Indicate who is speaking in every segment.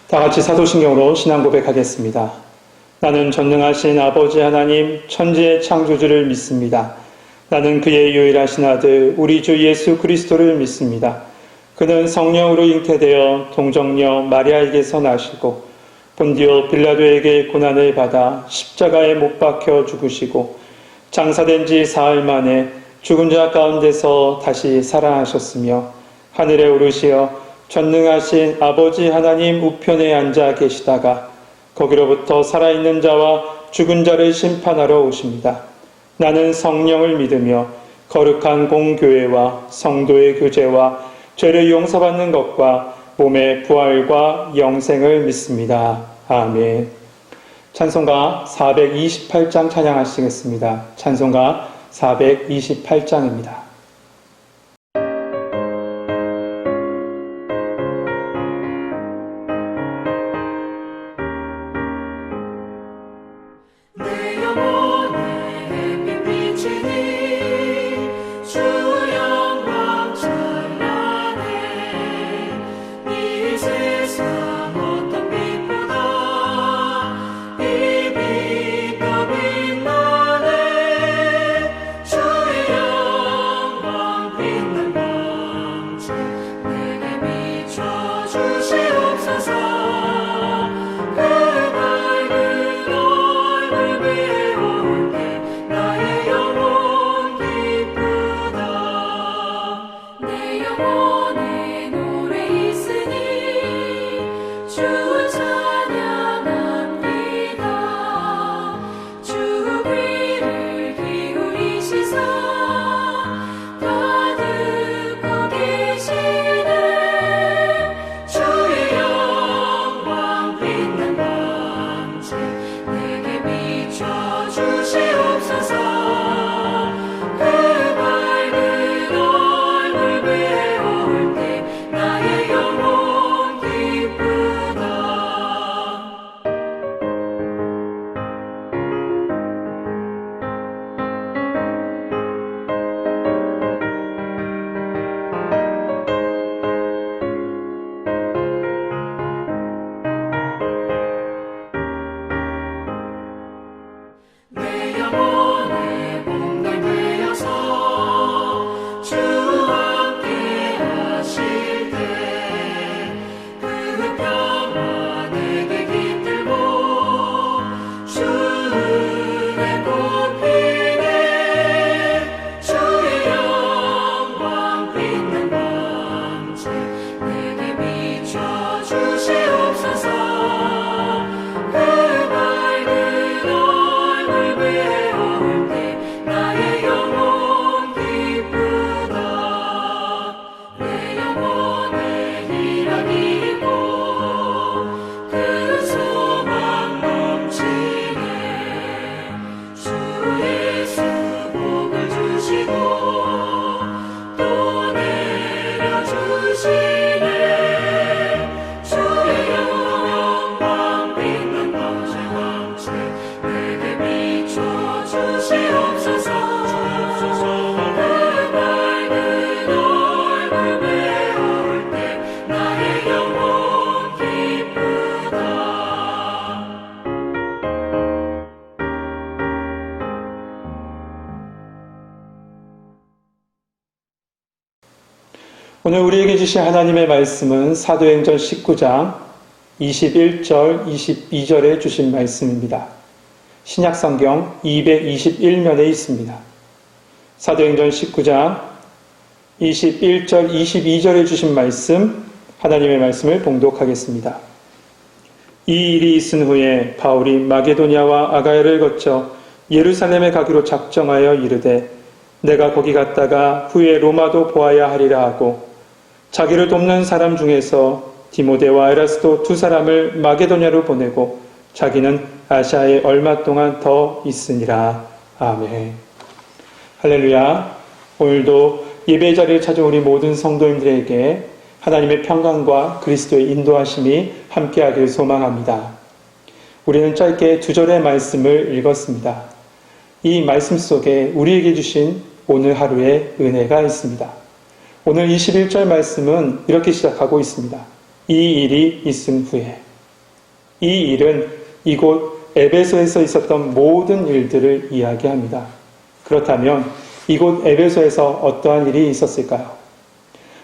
Speaker 1: 다 같이 사도신경으로 신앙 고백하겠습니다. 나는 전능하신 아버지 하나님 천지의 창조주를 믿습니다. 나는 그의 유일하신 아들 우리 주 예수 그리스도를 믿습니다. 그는 성령으로 잉태되어 동정녀 마리아에게서 나시고 본디오 빌라도에게 고난을 받아 십자가에 못 박혀 죽으시고 장사된 지 사흘 만에 죽은 자 가운데서 다시 살아나셨으며 하늘에 오르시어 전능하신 아버지 하나님 우편에 앉아 계시다가 거기로부터 살아있는 자와 죽은 자를 심판하러 오십니다. 나는 성령을 믿으며 거룩한 공교회와 성도의 교제와 죄를 용서받는 것과 몸의 부활과 영생을 믿습니다. 아멘. 찬송가 428장 찬양하시겠습니다. 찬송가 428장입니다. 오늘 우리에게 주신 하나님의 말씀은 사도행전 19장 21절, 22절에 주신 말씀입니다. 신약성경 221면에 있습니다. 사도행전 19장 21절, 22절에 주신 말씀, 하나님의 말씀을 봉독하겠습니다. 이 일이 있은 후에 바울이 마게도냐와 아가야를 거쳐 예루살렘에 가기로 작정하여 이르되 내가 거기 갔다가 후에 로마도 보아야 하리라 하고 자기를 돕는 사람 중에서 디모데와 에라스도 두 사람을 마게도냐로 보내고 자기는 아시아에 얼마 동안 더 있으니라. 아멘. 할렐루야. 오늘도 예배 자리를 찾은 우리 모든 성도님들에게 하나님의 평강과 그리스도의 인도하심이 함께하길 소망합니다. 우리는 짧게 두 절의 말씀을 읽었습니다. 이 말씀 속에 우리에게 주신 오늘 하루의 은혜가 있습니다. 오늘 21절 말씀은 이렇게 시작하고 있습니다. 이 일이 있은 후에. 이 일은 이곳 에베소에서 있었던 모든 일들을 이야기합니다. 그렇다면 이곳 에베소에서 어떠한 일이 있었을까요?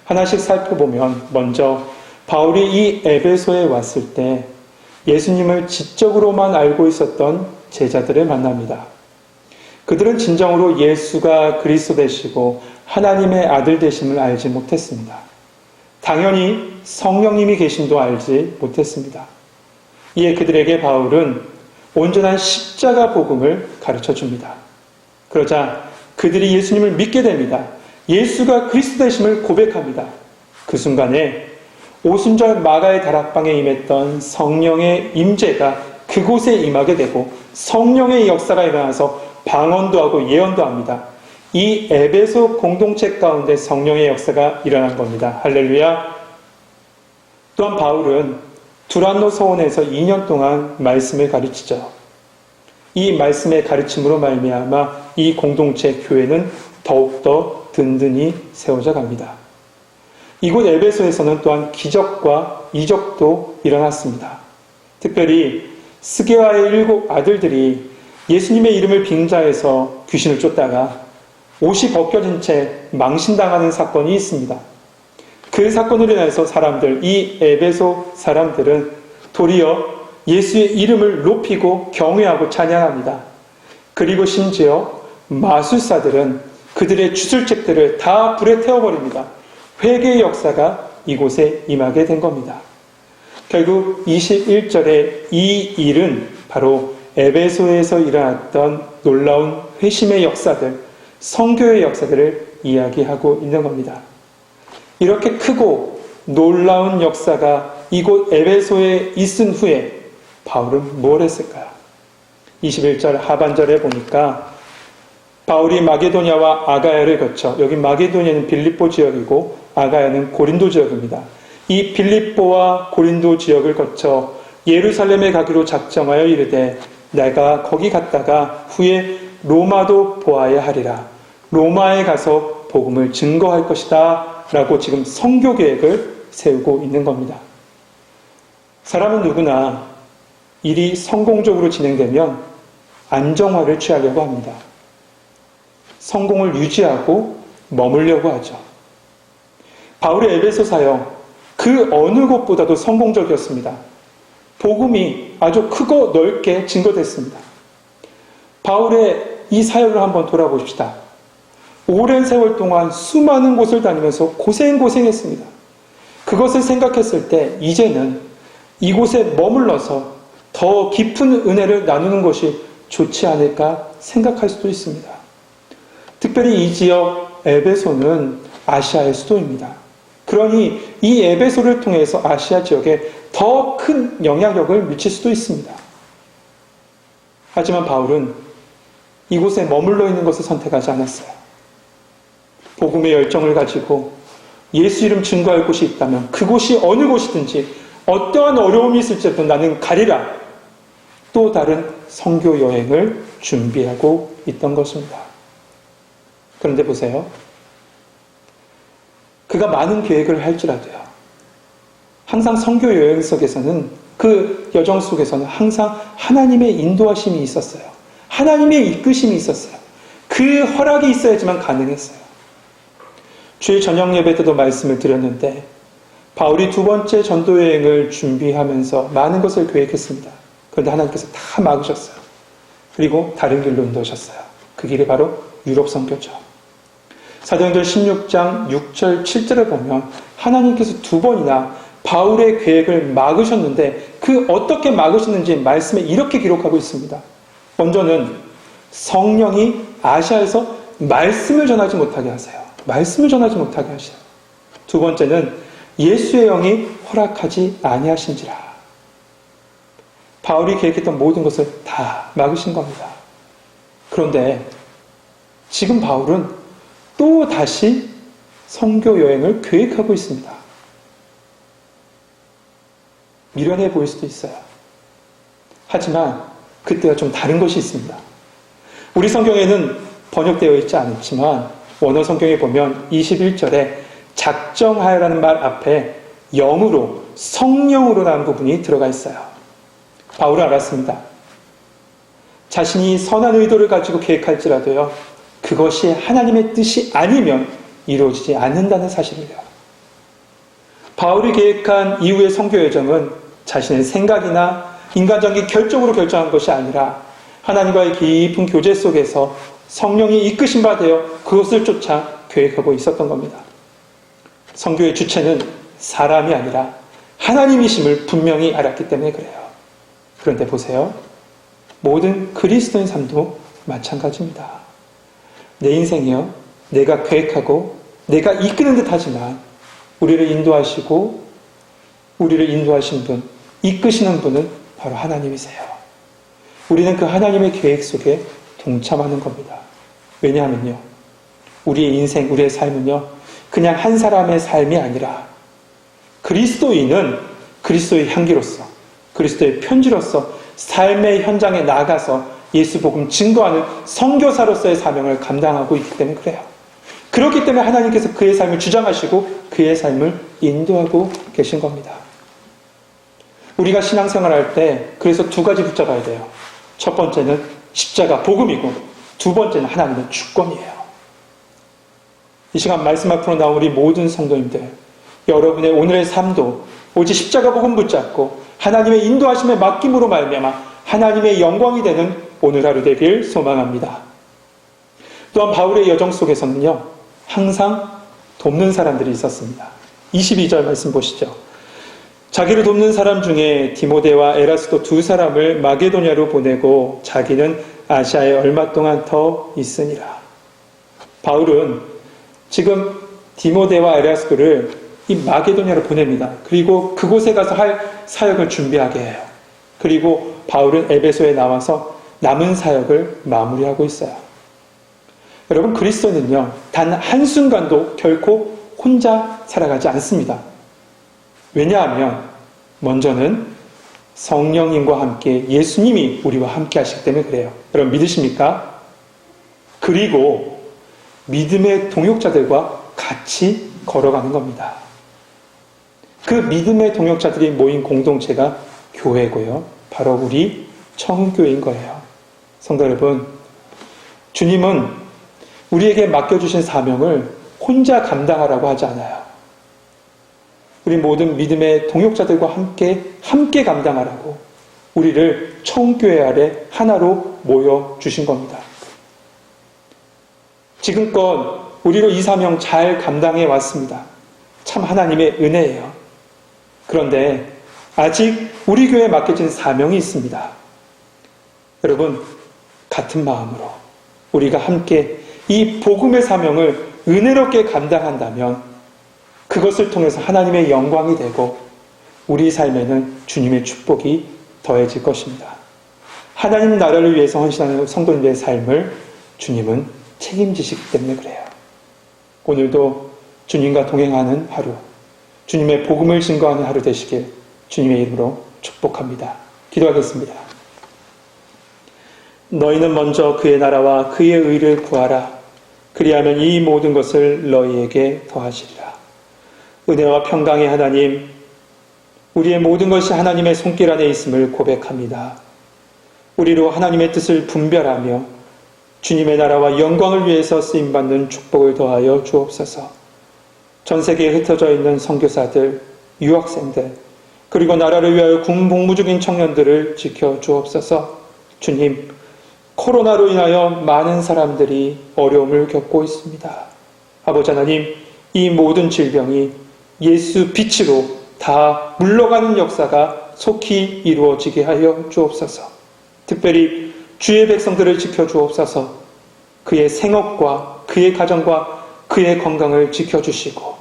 Speaker 1: 하나씩 살펴보면 먼저 바울이 이 에베소에 왔을 때 예수님을 지적으로만 알고 있었던 제자들을 만납니다. 그들은 진정으로 예수가 그리스도 되시고 하나님의 아들 되심을 알지 못했습니다. 당연히 성령님이 계심도 알지 못했습니다. 이에 그들에게 바울은 온전한 십자가 복음을 가르쳐 줍니다. 그러자 그들이 예수님을 믿게 됩니다. 예수가 그리스도 되심을 고백합니다. 그 순간에 오순절 마가의 다락방에 임했던 성령의 임재가 그곳에 임하게 되고 성령의 역사가 일어나서 방언도 하고 예언도 합니다. 이 에베소 공동체 가운데 성령의 역사가 일어난 겁니다. 할렐루야. 또한 바울은 두란노 서원에서 2년 동안 말씀을 가르치죠. 이 말씀의 가르침으로 말미암아 이 공동체 교회는 더욱더 든든히 세워져 갑니다. 이곳 에베소에서는 또한 기적과 이적도 일어났습니다. 특별히 스게와의 7 아들들이 예수님의 이름을 빙자해서 귀신을 쫓다가 옷이 벗겨진 채 망신당하는 사건이 있습니다. 그 사건으로 인해서 이 에베소 사람들은 도리어 예수의 이름을 높이고 경외하고 찬양합니다. 그리고 심지어 마술사들은 그들의 주술책들을 다 불에 태워버립니다. 회개의 역사가 이곳에 임하게 된 겁니다. 결국 21절의 이 일은 바로 에베소에서 일어났던 놀라운 회심의 역사들, 선교의 역사들을 이야기하고 있는 겁니다. 이렇게 크고 놀라운 역사가 이곳 에베소에 있은 후에 바울은 뭘 했을까요? 21절 하반절에 보니까 바울이 마게도냐와 아가야를 거쳐, 여기 마게도냐는 빌립보 지역이고 아가야는 고린도 지역입니다. 이 빌립보와 고린도 지역을 거쳐 예루살렘에 가기로 작정하여 이르되 내가 거기 갔다가 후에 로마도 보아야 하리라. 로마에 가서 복음을 증거할 것이다 라고 지금 선교 계획을 세우고 있는 겁니다. 사람은 누구나 일이 성공적으로 진행되면 안정화를 취하려고 합니다. 성공을 유지하고 머물려고 하죠. 바울의 에베소 사역, 그 어느 곳보다도 성공적이었습니다. 복음이 아주 크고 넓게 증거됐습니다. 바울의 이 사역을 한번 돌아봅시다. 오랜 세월 동안 수많은 곳을 다니면서 고생했습니다. 그것을 생각했을 때 이제는 이곳에 머물러서 더 깊은 은혜를 나누는 것이 좋지 않을까 생각할 수도 있습니다. 특별히 이 지역 에베소는 아시아의 수도입니다. 그러니 이 에베소를 통해서 아시아 지역에 더 큰 영향력을 미칠 수도 있습니다. 하지만 바울은 이곳에 머물러 있는 것을 선택하지 않았어요. 복음의 열정을 가지고 예수 이름 증거할 곳이 있다면 그곳이 어느 곳이든지 어떠한 어려움이 있을지라도 나는 가리라. 또 다른 선교 여행을 준비하고 있던 것입니다. 그런데 보세요. 그가 많은 계획을 할지라도요. 항상 선교 여행 속에서는 그 여정 속에서는 항상 하나님의 인도하심이 있었어요. 하나님의 이끄심이 있었어요. 그 허락이 있어야지만 가능했어요. 주일 저녁 예배 때도 말씀을 드렸는데 바울이 2번째 전도 여행을 준비하면서 많은 것을 계획했습니다. 그런데 하나님께서 다 막으셨어요. 그리고 다른 길로 인도하셨어요. 그 길이 바로 유럽 선교죠. 사도행전 16장 6절 7절을 보면 하나님께서 2번이나 바울의 계획을 막으셨는데 그 어떻게 막으셨는지 말씀에 이렇게 기록하고 있습니다. 먼저는 성령이 아시아에서 말씀을 전하지 못하게 하세요. 말씀을 전하지 못하게 하세요. 2번째는 예수의 영이 허락하지 아니하신지라. 바울이 계획했던 모든 것을 다 막으신 겁니다. 그런데 지금 바울은 또 다시 선교 여행을 계획하고 있습니다. 미련해 보일 수도 있어요. 하지만 그때와 좀 다른 것이 있습니다. 우리 성경에는 번역되어 있지 않지만 원어 성경에 보면 21절에 작정하여라는 말 앞에 영으로 성령으로 라는 부분이 들어가 있어요. 바울은 알았습니다. 자신이 선한 의도를 가지고 계획할지라도요, 그것이 하나님의 뜻이 아니면 이루어지지 않는다는 사실을요. 바울이 계획한 이후의 선교 여정은 자신의 생각이나 인간적인 결정으로 결정한 것이 아니라 하나님과의 깊은 교제 속에서 성령이 이끄신 바 되어 그것을 쫓아 계획하고 있었던 겁니다. 선교의 주체는 사람이 아니라 하나님이심을 분명히 알았기 때문에 그래요. 그런데 보세요. 모든 그리스도인 삶도 마찬가지입니다. 내 인생이요, 내가 계획하고 내가 이끄는 듯 하지만 우리를 인도하시고 우리를 인도하신 분, 이끄시는 분은 바로 하나님이세요. 우리는 그 하나님의 계획 속에 동참하는 겁니다. 왜냐하면요, 우리의 인생, 우리의 삶은요, 그냥 한 사람의 삶이 아니라 그리스도인은 그리스도의 향기로서, 그리스도의 편지로서 삶의 현장에 나가서 예수 복음 증거하는 선교사로서의 사명을 감당하고 있기 때문에 그래요. 그렇기 때문에 하나님께서 그의 삶을 주장하시고 그의 삶을 인도하고 계신 겁니다. 우리가 신앙생활할 때 그래서 두 가지 붙잡아야 돼요. 첫 번째는 십자가 복음이고 두 번째는 하나님의 주권이에요. 이 시간 말씀 앞으로 나온 우리 모든 성도님들, 여러분의 오늘의 삶도 오직 십자가 복음 붙잡고 하나님의 인도하심에 맡김으로 말미암아 하나님의 영광이 되는 오늘 하루 되길 소망합니다. 또한 바울의 여정 속에서는요, 항상 돕는 사람들이 있었습니다. 22절 말씀 보시죠. 자기를 돕는 사람 중에 디모데와 에라스도 두 사람을 마게도냐로 보내고 자기는 아시아에 얼마 동안 더 있으니라. 바울은 지금 디모데와 에라스도를 이 마게도냐로 보냅니다. 그리고 그곳에 가서 할 사역을 준비하게 해요. 그리고 바울은 에베소에 나와서 남은 사역을 마무리하고 있어요. 여러분, 그리스도는요, 단 한순간도 결코 혼자 살아가지 않습니다. 왜냐하면 먼저는 성령님과 함께 예수님이 우리와 함께 하시기 때문에 그래요. 여러분 믿으십니까? 그리고 믿음의 동역자들과 같이 걸어가는 겁니다. 그 믿음의 동역자들이 모인 공동체가 교회고요. 바로 우리 청교회인 거예요. 성도 여러분, 주님은 우리에게 맡겨주신 사명을 혼자 감당하라고 하지 않아요. 우리 모든 믿음의 동역자들과 함께 감당하라고 우리를 청교회 아래 하나로 모여주신 겁니다. 지금껏 우리로 이 사명 잘 감당해 왔습니다. 참 하나님의 은혜예요. 그런데 아직 우리 교회에 맡겨진 사명이 있습니다. 여러분, 같은 마음으로 우리가 함께 이 복음의 사명을 은혜롭게 감당한다면 그것을 통해서 하나님의 영광이 되고 우리 삶에는 주님의 축복이 더해질 것입니다. 하나님 나라를 위해서 헌신하는 성도님의 삶을 주님은 책임지시기 때문에 그래요. 오늘도 주님과 동행하는 하루, 주님의 복음을 증거하는 하루 되시길 주님의 이름으로 축복합니다. 기도하겠습니다. 너희는 먼저 그의 나라와 그의 의를 구하라. 그리하면 이 모든 것을 너희에게 더하시리라. 은혜와 평강의 하나님, 우리의 모든 것이 하나님의 손길 안에 있음을 고백합니다. 우리로 하나님의 뜻을 분별하며 주님의 나라와 영광을 위해서 쓰임받는 축복을 더하여 주옵소서. 전 세계에 흩어져 있는 선교사들, 유학생들, 그리고 나라를 위하여 군복무 중인 청년들을 지켜 주옵소서. 주님, 코로나로 인하여 많은 사람들이 어려움을 겪고 있습니다. 아버지 하나님, 이 모든 질병이 예수 빛으로 다 물러가는 역사가 속히 이루어지게 하여 주옵소서. 특별히 주의 백성들을 지켜 주옵소서. 그의 생업과 그의 가정과 그의 건강을 지켜주시고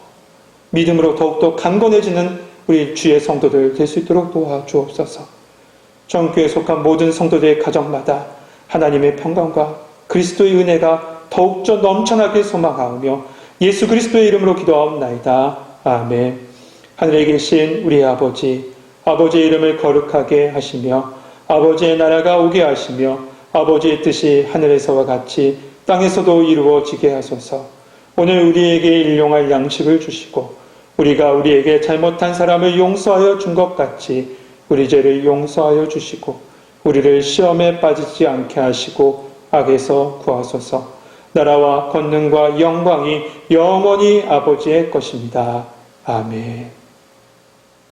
Speaker 1: 믿음으로 더욱더 강건해지는 우리 주의 성도들 될 수 있도록 도와주옵소서. 전교에 속한 모든 성도들의 가정마다 하나님의 평강과 그리스도의 은혜가 더욱더 넘쳐나게 소망하며 예수 그리스도의 이름으로 기도하옵나이다. 아멘. 하늘에 계신 우리 아버지, 아버지의 이름을 거룩하게 하시며 아버지의 나라가 오게 하시며 아버지의 뜻이 하늘에서와 같이 땅에서도 이루어지게 하소서. 오늘 우리에게 일용할 양식을 주시고 우리가 우리에게 잘못한 사람을 용서하여 준 것 같이 우리 죄를 용서하여 주시고 우리를 시험에 빠지지 않게 하시고 악에서 구하소서. 나라와 권능과 영광이 영원히 아버지의 것입니다. 아멘.